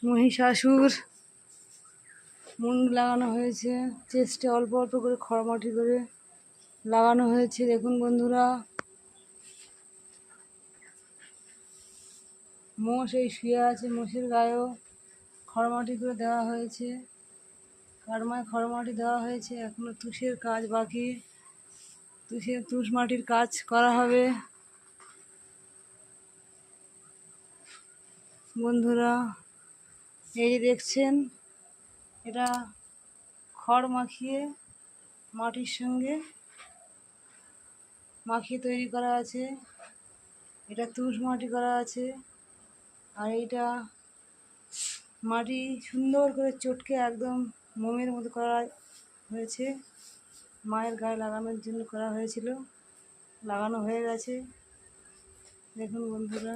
মহিষাসুর মুন্ড লাগানো হয়েছে, চেস্টে অল্প অল্প করে খড়মাটি করে লাগানো হয়েছে। দেখুন বন্ধুরা, মোষ এই শুয়ে আছে, মোষের গায়েও খড়মাটি করে দেওয়া হয়েছে, কারমায় খড়মাটি দেওয়া হয়েছে। এখনো তুষের কাজ বাকি, তুষ মাটির কাজ করা হবে। বন্ধুরা এই যে দেখছেন, এটা খড় মাখিয়ে মাটির সঙ্গে মাখিয়ে তৈরি করা আছে। এটা তুষ মাটি করা আছে, আর এইটা মাটি সুন্দর করে চটকে একদম মোমের মতো করা হয়েছে। মায়ের গায়ে লাগানোর জন্য করা হয়েছিল, লাগানো হয়ে গেছে। দেখুন বন্ধুরা।